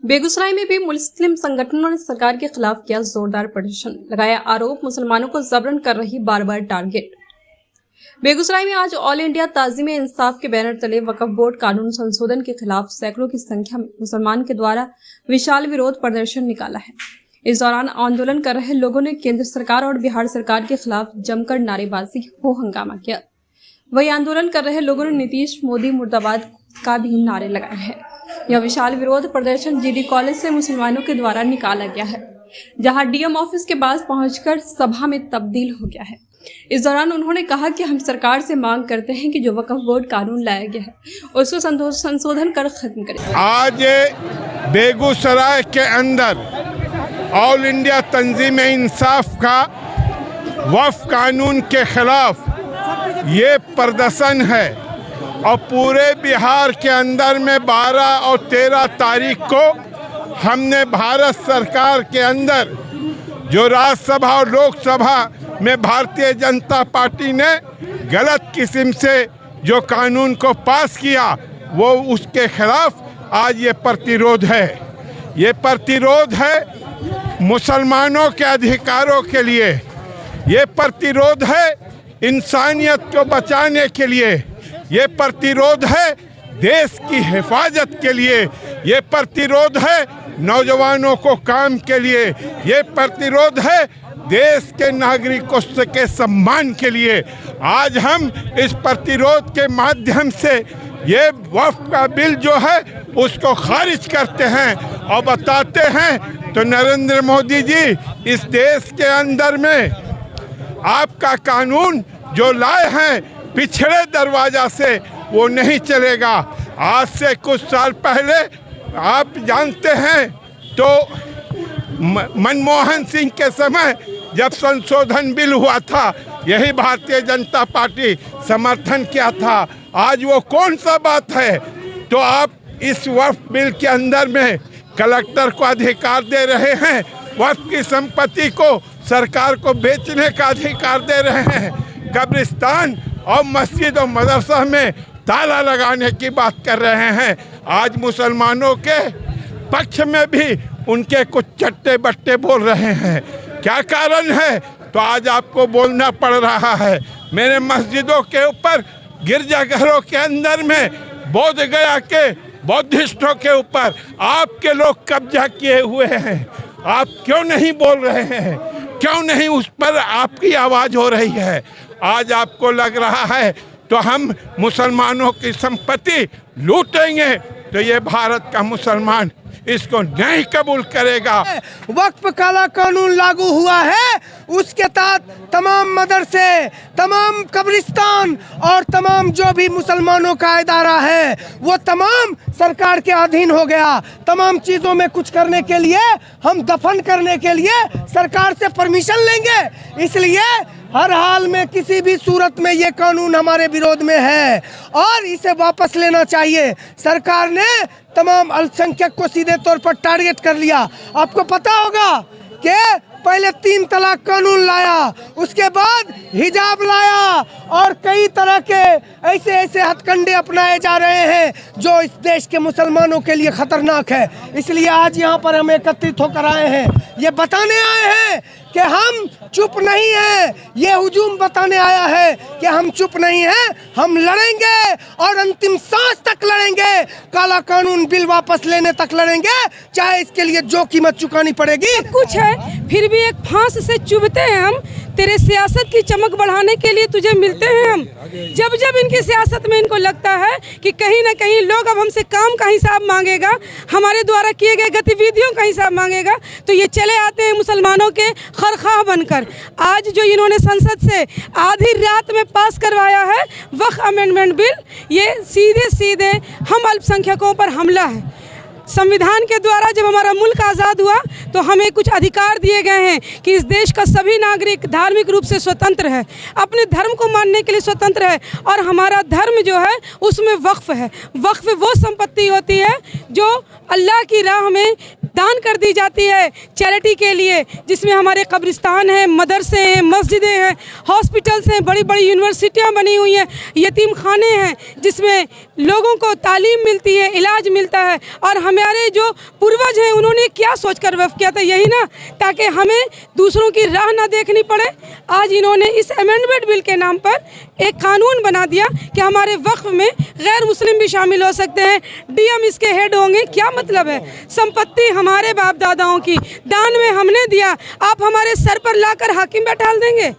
बेगूसराय में भी मुस्लिम संगठनों ने सरकार के खिलाफ किया जोरदार प्रदर्शन, लगाया आरोप मुसलमानों को जबरन कर रही बार-बार टारगेट। बेगूसराय में आज ऑल इंडिया ताज़ीम इंसाफ के बैनर तले वक्फ बोर्ड कानून संशोधन के खिलाफ सैकड़ों की संख्या में मुसलमान के द्वारा विशाल विरोध प्रदर्शन निकाला है। इस दौरान आंदोलन कर रहे लोगों ने केंद्र सरकार और बिहार सरकार के खिलाफ जमकर नारेबाजी हो हंगामा किया। वही आंदोलन कर रहे लोगों ने नीतीश मोदी मुर्दाबाद का भी नारे लगाए हैं। यह विशाल विरोध प्रदर्शन जीडी कॉलेज से मुसलमानों के द्वारा निकाला गया है, जहां डीएम ऑफिस के पास पहुंचकर सभा में तब्दील हो गया है। इस दौरान उन्होंने कहा कि हम सरकार से मांग करते हैं कि जो वक्फ बोर्ड कानून लाया गया है उसको संशोधन कर खत्म करें। आज बेगूसराय के अंदर ऑल इंडिया तंजीम इंसाफ का वक्फ कानून के खिलाफ ये प्रदर्शन है और पूरे बिहार के अंदर में 12 और 13 तारीख को हमने भारत सरकार के अंदर जो राज्यसभा और लोकसभा में भारतीय जनता पार्टी ने गलत किस्म से जो कानून को पास किया, वो उसके खिलाफ आज ये प्रतिरोध है। ये प्रतिरोध है मुसलमानों के अधिकारों के लिए, ये प्रतिरोध है इंसानियत को बचाने के लिए, ये प्रतिरोध है देश की हिफाजत के लिए, ये प्रतिरोध है नौजवानों को काम के लिए, ये प्रतिरोध है देश के नागरिकों के सम्मान के लिए। आज हम इस प्रतिरोध के माध्यम से ये वक्फ का बिल जो है उसको खारिज करते हैं और बताते हैं तो नरेंद्र मोदी जी इस देश के अंदर में आपका कानून जो लाए हैं पिछड़े दरवाजा से वो नहीं चलेगा। आज से कुछ साल पहले आप जानते हैं तो मनमोहन सिंह के समय जब संशोधन बिल हुआ था, यही भारतीय जनता पार्टी समर्थन किया था। आज वो कौन सा बात है? तो आप इस वक्फ बिल के अंदर में कलेक्टर को अधिकार दे रहे हैं, वक्फ की संपत्ति को सरकार को बेचने का अधिकार दे रहे हैं, कब्रिस्तान और मस्जिद और मदरसा में ताला लगाने की बात कर रहे हैं। आज मुसलमानों के पक्ष में भी उनके कुछ चट्टे बट्टे बोल रहे हैं। क्या कारण है? तो आज आपको बोलना पड़ रहा है। मेरे मस्जिदों के ऊपर, गिरजाघरों के अंदर में, बोध गया के बौद्धिस्टों के ऊपर आपके लोग कब्जा किए हुए हैं। आप क्यों नहीं बोल रहे हैं? क्यों नहीं उस पर आपकी आवाज़ हो रही है? आज आपको लग रहा है तो हम मुसलमानों की संपत्ति लूटेंगे, तो ये भारत का मुसलमान इसको नहीं कबूल करेगा। वक्फ काला कानून लागू हुआ है, उसके तहत तमाम मदरसे, तमाम कब्रिस्तान और तमाम जो भी मुसलमानों का इदारा है वो तमाम सरकार के अधीन हो गया। तमाम चीज़ों में कुछ करने के लिए, हम दफन करने के लिए सरकार से परमिशन लेंगे। इसलिए हर हाल में किसी भी सूरत में ये कानून हमारे विरोध में है और इसे वापस लेना चाहिए। सरकार ने तमाम अल्पसंख्यक को सीधे तौर पर टारगेट कर लिया। आपको पता होगा कि पहले 3 तलाक कानून लाया, उसके बाद हिजाब लाया और कई तरह के ऐसे हथकंडे अपनाए जा रहे हैं जो इस देश के मुसलमानों के लिए खतरनाक है। इसलिए आज यहाँ पर हम एकत्रित होकर आए हैं, ये बताने आए हैं कि हम चुप नहीं हैं। ये हुजूम बताने आया है कि हम चुप नहीं हैं, हम लड़ेंगे और अंतिम सांस तक लड़ेंगे। काला कानून बिल वापस लेने तक लड़ेंगे, चाहे इसके लिए जो कीमत चुकानी पड़ेगी। कुछ है फिर भी एक फांस से चुभते हैं हम, तेरे सियासत की चमक बढ़ाने के लिए तुझे मिलते हैं हम। जब जब इनकी सियासत में इनको लगता है कि कहीं ना कहीं लोग अब हमसे काम का हिसाब मांगेगा, हमारे द्वारा किए गए गतिविधियों का हिसाब मांगेगा, तो ये चले आते हैं मुसलमानों के खरखा बनकर। आज जो इन्होंने संसद से आधी रात में पास करवाया है वक्फ अमेंडमेंट बिल, ये सीधे सीधे हम अल्पसंख्यकों पर हमला है। संविधान के द्वारा जब हमारा मुल्क आज़ाद हुआ तो हमें कुछ अधिकार दिए गए हैं कि इस देश का सभी नागरिक धार्मिक रूप से स्वतंत्र है, अपने धर्म को मानने के लिए स्वतंत्र है और हमारा धर्म जो है उसमें वक्फ है। वक्फ वो संपत्ति होती है जो अल्लाह की राह में दान कर दी जाती है चैरिटी के लिए, जिसमें हमारे कब्रिस्तान हैं, मदरसे हैं, मस्जिदें हैं, हॉस्पिटल्स हैं, बड़ी बड़ी यूनिवर्सिटियाँ बनी हुई हैं, यतीम खाने हैं जिसमें लोगों को तालीम मिलती है, इलाज मिलता है। और हमारे जो पूर्वज हैं उन्होंने क्या सोचकर वक्फ किया था, यही ना, ताकि हमें दूसरों की राह ना देखनी पड़े। आज इन्होंने इस अमेंडमेंट बिल के नाम पर एक कानून बना दिया कि हमारे वक्फ में गैर मुस्लिम भी शामिल हो सकते हैं, डीएम इसके हेड होंगे। क्या मतलब है? संपत्ति हमारे बाप दादाओं की दान में हमने दिया, आप हमारे सर पर लाकर हाकिम बैठाल देंगे?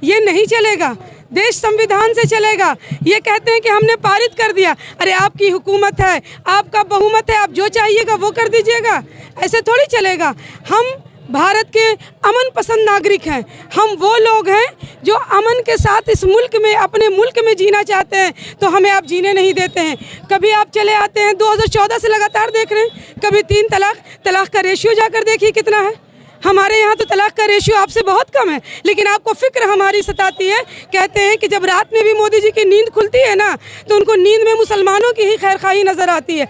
ये नहीं चलेगा। देश संविधान से चलेगा। ये कहते हैं कि हमने पारित कर दिया। अरे आपकी हुकूमत है, आपका बहुमत है, आप जो चाहिएगा वो कर दीजिएगा, ऐसे थोड़ी चलेगा। हम भारत के अमन पसंद नागरिक हैं, हम वो लोग हैं जो अमन के साथ इस मुल्क में, अपने मुल्क में जीना चाहते हैं, तो हमें आप जीने नहीं देते हैं। कभी आप चले आते हैं, 2014 से लगातार देख रहे हैं, कभी 3 तलाक का रेशियो जाकर देखिए कितना है। हमारे यहाँ तो तलाक का रेशियो आपसे बहुत कम है, लेकिन आपको फिक्र हमारी सताती है। कहते हैं कि जब रात में भी मोदी जी की नींद खुलती है ना, तो उनको नींद में मुसलमानों की ही खैरखाही नज़र आती है।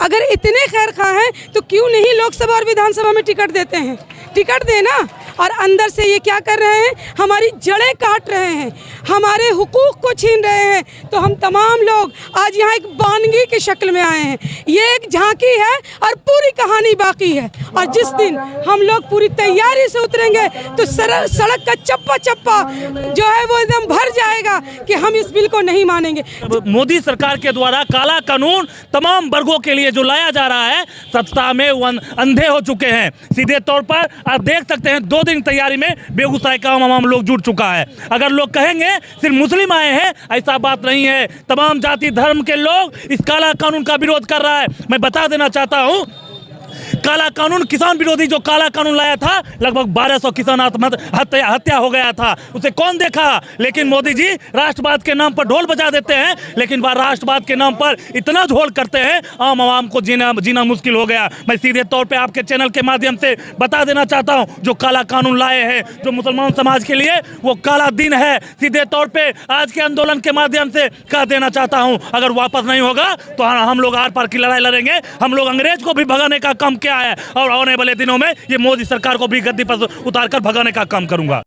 अगर इतने खैरखा हैं तो क्यों नहीं लोकसभा और विधानसभा में टिकट देते हैं? टिकट देना। और अंदर से ये क्या कर रहे हैं? हमारी जड़ें काट रहे हैं, हमारे हुकूक को छीन रहे हैं। तो हम तमाम लोग आज यहाँ एक बानगी की शक्ल में आए हैं। ये एक झांकी है और पूरी कहानी बाकी है। और जिस दिन हम लोग पूरी तैयारी से उतरेंगे तो सड़क का चप्पा चप्पा जो है वो एकदम भर जाएगा कि हम इस बिल को नहीं मानेंगे। मोदी सरकार के द्वारा काला कानून तमाम वर्गों के लिए जो लाया जा रहा है, सत्ता में वो अंधे हो चुके हैं। सीधे तौर पर आप देख सकते हैं 2 दिन तैयारी में बेगूसराय का आम लोग जुट चुका है। अगर लोग कहेंगे सिर्फ मुस्लिम आए हैं, ऐसा बात नहीं है। तमाम जाति धर्म के लोग इस काला कानून का विरोध कर रहा है। मैं बता देना चाहता हूं, काला कानून, किसान विरोधी जो काला कानून लाया था, लगभग 1200 किसान हत्या हो गया था। उसे कौन देखा? लेकिन मोदी जी राष्ट्रवाद के नाम पर ढोल बजा देते हैं, लेकिन वह राष्ट्रवाद के नाम पर इतना ढोल करते हैं, आम आवाम को जीना मुश्किल हो गया। मैं सीधे तौर पे आपके चैनल के माध्यम से बता देना चाहता हूं, जो काला कानून लाए हैं जो मुसलमान समाज के लिए, वो काला दिन है। सीधे तौर पे आज के आंदोलन के माध्यम से कह देना चाहता हूं, अगर वापस नहीं होगा तो हम लोग आर पार की लड़ाई लड़ेंगे। हम लोग अंग्रेज को भी भगाने का काम किया है और आने वाले दिनों में ये मोदी सरकार को भी गद्दी पर उतार कर भगाने का काम करूंगा।